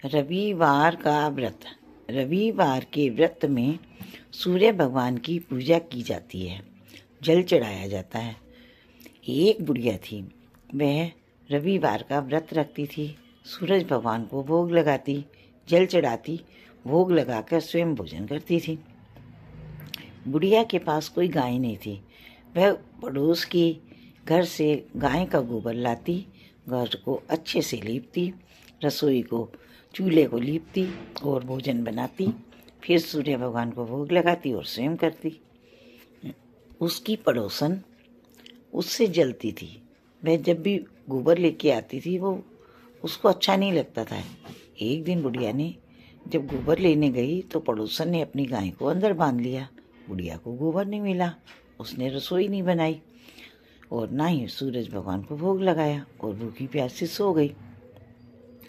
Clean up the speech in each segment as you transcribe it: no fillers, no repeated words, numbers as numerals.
रविवार का व्रत। रविवार के व्रत में सूर्य भगवान की पूजा की जाती है, जल चढ़ाया जाता है। एक बुढ़िया थी, वह रविवार का व्रत रखती थी, सूरज भगवान को भोग लगाती, जल चढ़ाती, भोग लगाकर स्वयं भोजन करती थी। बुढ़िया के पास कोई गाय नहीं थी। वह पड़ोस की घर से गाय का गोबर लाती, घर को अच्छे से लीपती, रसोई को चूल्हे को लीपती और भोजन बनाती, फिर सूर्य भगवान को भोग लगाती और स्वयं करती। उसकी पड़ोसन उससे जलती थी। वह जब भी गोबर लेके आती थी वो उसको अच्छा नहीं लगता था। एक दिन बुढ़िया ने जब गोबर लेने गई तो पड़ोसन ने अपनी गाय को अंदर बांध लिया। बुढ़िया को गोबर नहीं मिला, उसने रसोई नहीं बनाई और ना ही सूरज भगवान को भोग लगाया और भूखी प्यासी सो गई।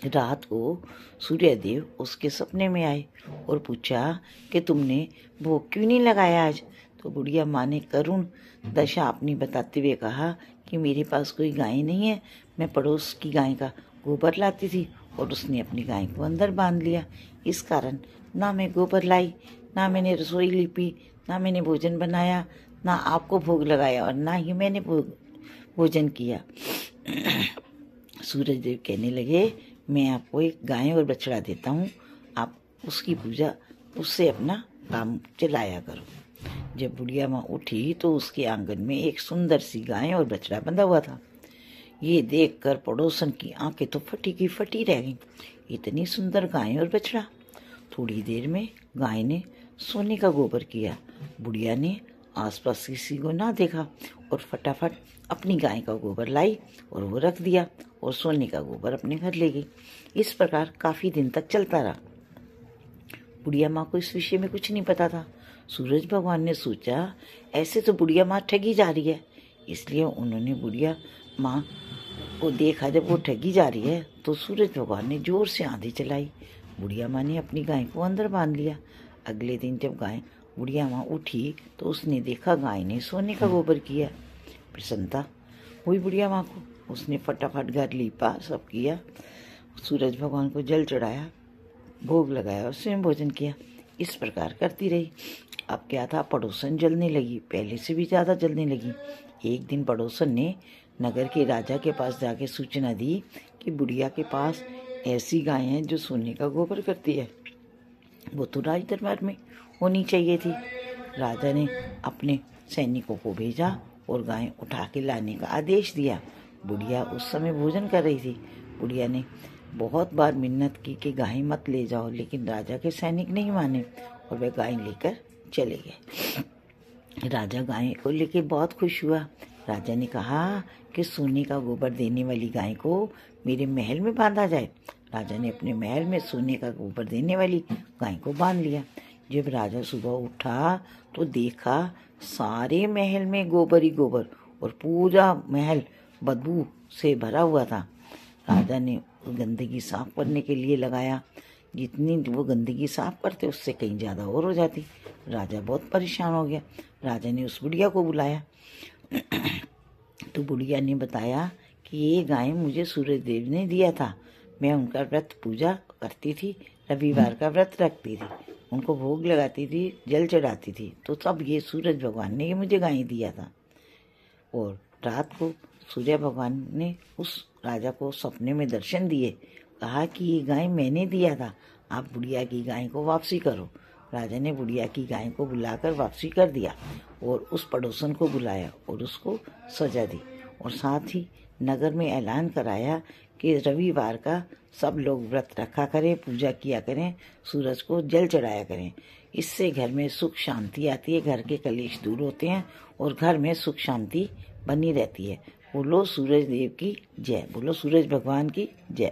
रात को सूर्यदेव उसके सपने में आए और पूछा कि तुमने भोग क्यों नहीं लगाया आज। तो बुढ़िया माँ ने करुण दशा अपनी बताते हुए कहा कि मेरे पास कोई गाय नहीं है, मैं पड़ोस की गाय का गोबर लाती थी और उसने अपनी गाय को अंदर बांध लिया। इस कारण ना मैं गोबर लाई, ना मैंने रसोई लीपी, ना मैंने भोजन बनाया, ना आपको भोग लगाया और ना ही मैंने भोजन किया। सूरजदेव कहने लगे, मैं आपको एक गाय और बछड़ा देता हूँ, आप उसकी पूजा उससे अपना काम चलाया करो। जब बुढ़िया माँ उठी तो उसके आंगन में एक सुंदर सी गाय और बछड़ा बंधा हुआ था। ये देखकर पड़ोसन की आंखें तो फटी की फटी रह गईं। इतनी सुंदर गाय और बछड़ा। थोड़ी देर में गाय ने सोने का गोबर किया। बुढ़िया ने आसपास किसी को ना देखा और फटाफट अपनी गाय का गोबर लाई और वो रख दिया और सोने का गोबर अपने घर ले गई। इस प्रकार काफी दिन तक चलता रहा। बुढ़िया माँ को इस विषय में कुछ नहीं पता था। सूरज भगवान ने सोचा ऐसे तो बुढ़िया माँ ठगी जा रही है, इसलिए उन्होंने बुढ़िया माँ को देखा। जब वो ठगी जा रही है तो सूरज भगवान ने जोर से आंधी चलाई। बुढ़िया माँ ने अपनी गाय को अंदर बांध लिया। अगले दिन जब बुढ़िया माँ उठी तो उसने देखा गाय ने सोने का गोबर किया। प्रसन्नता हुई बुढ़िया माँ को। उसने फटाफट घर लीपा, सब किया, सूरज भगवान को जल चढ़ाया, भोग लगाया और स्वयं भोजन किया। इस प्रकार करती रही। अब क्या था, पड़ोसन जलने लगी, पहले से भी ज़्यादा जलने लगी। एक दिन पड़ोसन ने नगर के राजा के पास जाके सूचना दी कि बुढ़िया के पास ऐसी गाय है जो सोने का गोबर करती है, वो तो राज दरबार में होनी चाहिए थी। राजा ने अपने सैनिकों को भेजा और गाय उठा के लाने का आदेश दिया। बुढ़िया उस समय भोजन कर रही थी। बुढ़िया ने बहुत बार मिन्नत की कि गाय मत ले जाओ, लेकिन राजा के सैनिक नहीं माने और वे गाय लेकर चले गए। राजा गाय को लेकर बहुत खुश हुआ। राजा ने कहा कि सोने का गोबर देने वाली गाय को मेरे महल में बांधा जाए। राजा ने अपने महल में सोने का गोबर देने वाली गाय को बांध लिया। जब राजा सुबह उठा तो देखा सारे महल में गोबर ही गोबर और पूरा महल बदबू से भरा हुआ था। राजा ने गंदगी साफ करने के लिए लगाया। जितनी वो गंदगी साफ करते उससे कहीं ज़्यादा और हो जाती। राजा बहुत परेशान हो गया। राजा ने उस बुढ़िया को बुलाया तो बुढ़िया ने बताया कि ये गाय मुझे सूर्यदेव ने दिया था, मैं उनका व्रत पूजा करती थी, रविवार का व्रत रखती थी, उनको भोग लगाती थी, जल चढ़ाती थी, तो तब ये सूरज भगवान ने ये मुझे गाय दिया था। और रात को सूर्य भगवान ने उस राजा को सपने में दर्शन दिए, कहा कि ये गाय मैंने दिया था, आप बुढ़िया की गाय को वापसी करो। राजा ने बुढ़िया की गाय को बुलाकर वापसी कर दिया और उस पड़ोसन को बुलाया और उसको सजा दी और साथ ही नगर में ऐलान कराया कि रविवार का सब लोग व्रत रखा करें, पूजा किया करें, सूरज को जल चढ़ाया करें। इससे घर में सुख शांति आती है, घर के कलेश दूर होते हैं और घर में सुख शांति बनी रहती है। बोलो सूरज देव की जय, बोलो सूरज भगवान की जय।